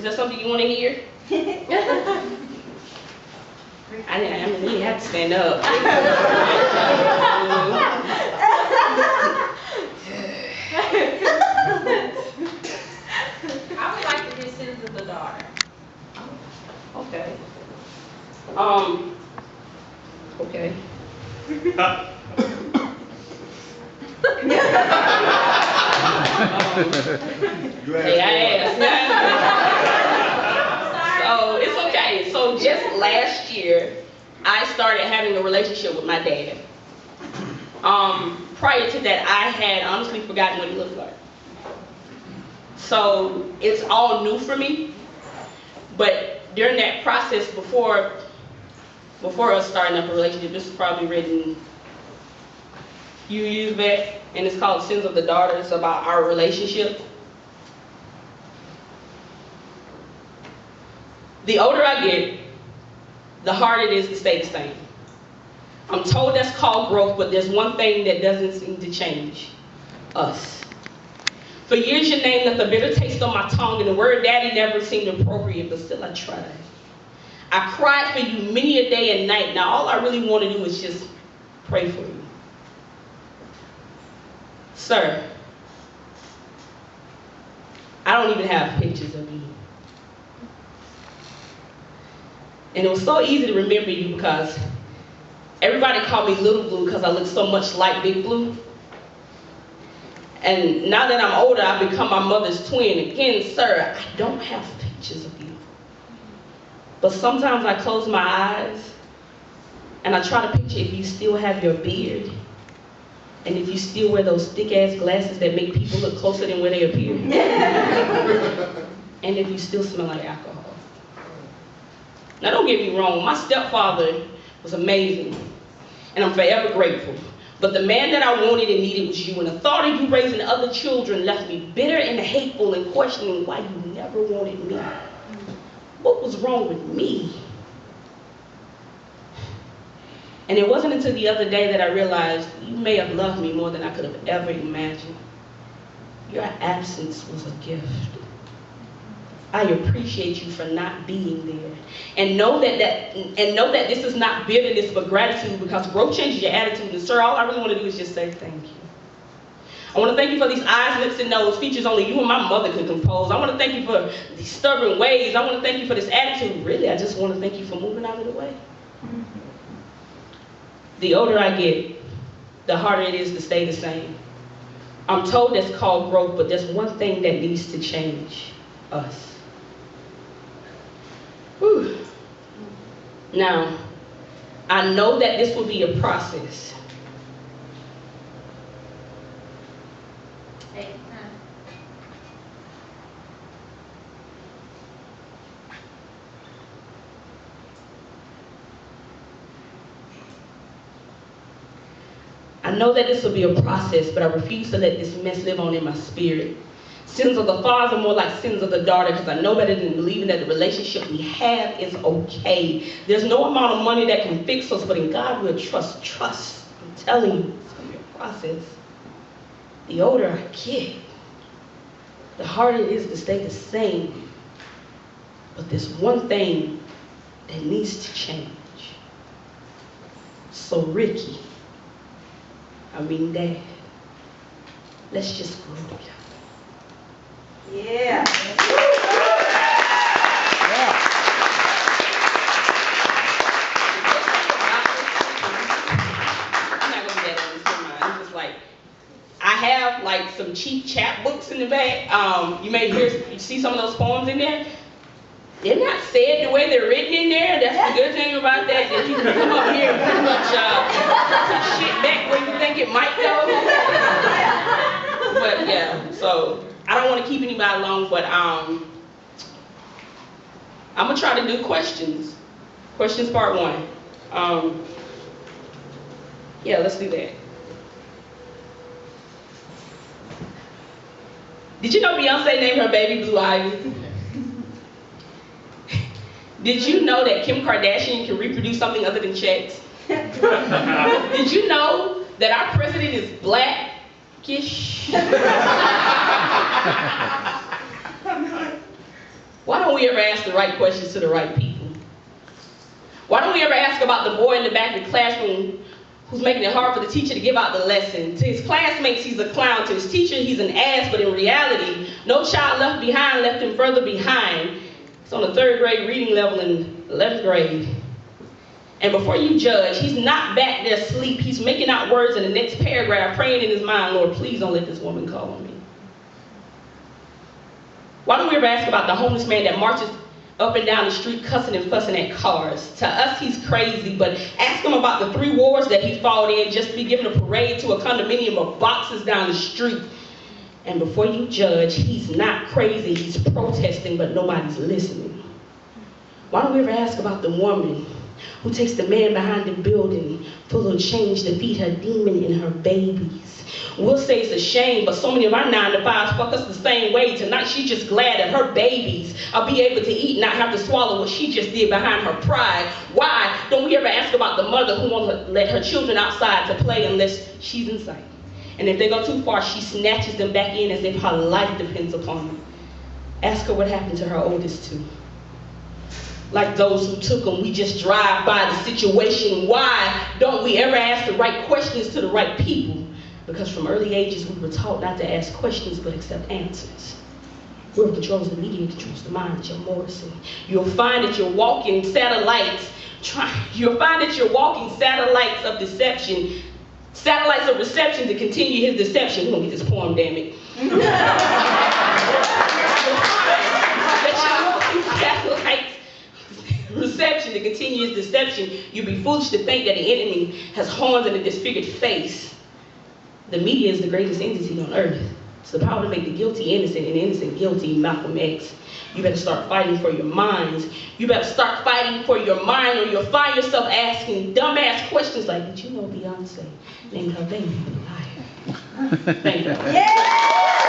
Is that something you want to hear? I mean, you have to stand up. I would like to hear Sins of the Daughter. Okay. Okay. Hey, I asked. So it's okay. So just last year, I started having a relationship with my dad. Prior to that, I had honestly forgotten what he looked like. So it's all new for me. But during that process, before us starting up a relationship, this was probably written a few years back, and it's called Sins of the Daughter. It's about our relationship. The older I get, the harder it is to stay the same. I'm told that's called growth, but there's one thing that doesn't seem to change: us. For years your name left a bitter taste on my tongue, and the word daddy never seemed appropriate, but still I tried. I cried for you many a day and night. Now all I really want to do is just pray for you. Sir, I don't even have pictures of you. And it was so easy to remember you because everybody called me Little Blue because I look so much like Big Blue. And now that I'm older, I've become my mother's twin. Again, sir, I don't have pictures of you. But sometimes I close my eyes and I try to picture if you still have your beard and if you still wear those thick-ass glasses that make people look closer than where they appear. And if you still smell like alcohol. Now don't get me wrong, my stepfather was amazing and I'm forever grateful. But the man that I wanted and needed was you, and the thought of you raising other children left me bitter and hateful and questioning why you never wanted me. What was wrong with me? And it wasn't until the other day that I realized you may have loved me more than I could have ever imagined. Your absence was a gift. I appreciate you for not being there. And know that this is not bitterness but gratitude, because growth changes your attitude. And sir, all I really want to do is just say thank you. I want to thank you for these eyes, lips, and nose, features only you and my mother could compose. I want to thank you for these stubborn ways. I want to thank you for this attitude. Really, I just want to thank you for moving out of the way. The older I get, the harder it is to stay the same. I'm told that's called growth, but there's one thing that needs to change: us. Whew. Now, I know that this will be a process. I know that this will be a process, but I refuse to let this mess live on in my spirit. Sins of the father are more like sins of the daughter, because I know better than believing that the relationship we have is okay. There's no amount of money that can fix us, but in God we'll trust. Trust. I'm telling you, it's going to be a process. The older I get, the harder it is to stay the same. But there's one thing that needs to change. So Ricky, Dad, let's just grow together. Yeah. I'm not gonna be that on this mind. I'm just like, I have like some cheap chapbooks in the back. You may see some of those poems in there. They're not said the way they're written in there. That's the good thing about that you can come up here and pretty much put shit back where you think it might go. But yeah, so I don't want to keep anybody long, but I'm gonna try to do questions. Questions part 1. Yeah, let's do that. Did you know Beyonce named her baby Blue Ivy? Did you know that Kim Kardashian can reproduce something other than checks? Did you know that our president is blackish? Why don't we ever ask the right questions to the right people? Why don't we ever ask about the boy in the back of the classroom who's making it hard for the teacher to give out the lesson? To his classmates, he's a clown. To his teacher, he's an ass. But in reality, no child left behind left him further behind. He's on the 3rd grade reading level in 11th grade. And before you judge, he's not back there asleep. He's making out words in the next paragraph, praying in his mind, Lord, please don't let this woman call on me. Why don't we ever ask about the homeless man that marches up and down the street cussing and fussing at cars? To us, he's crazy, but ask him about the 3 wars that he fought in just to be given a parade to a condominium of boxes down the street. And before you judge, he's not crazy, he's protesting, but nobody's listening. Why don't we ever ask about the woman who takes the man behind the building full of change to feed her demon and her babies? We'll say it's a shame, but so many of our 9-to-5s fuck us the same way. Tonight she's just glad that her babies will be able to eat and not have to swallow what she just did behind her pride. Why don't we ever ask about the mother who won't let her children outside to play unless she's in sight? And if they go too far, she snatches them back in as if her life depends upon them. Ask her what happened to her oldest 2. Like those who took them, we just drive by the situation. Why don't we ever ask the right questions to the right people? Because from early ages, we were taught not to ask questions, but accept answers. Whoever controls the media controls the mind, Joe Morrison. You'll find that you're walking satellites of deception, satellites of reception to continue his deception. We're gonna get this poem, damn it. Satellites reception to continue his deception. You'd be foolish to think that the enemy has horns and a disfigured face. The media is the greatest entity on earth. It's the power to make the guilty innocent and innocent guilty, Malcolm X. You better start fighting for your minds. You better start fighting for your mind, or you'll find yourself asking dumbass questions like, did you know Beyonce named her baby a liar? Thank you. Yeah!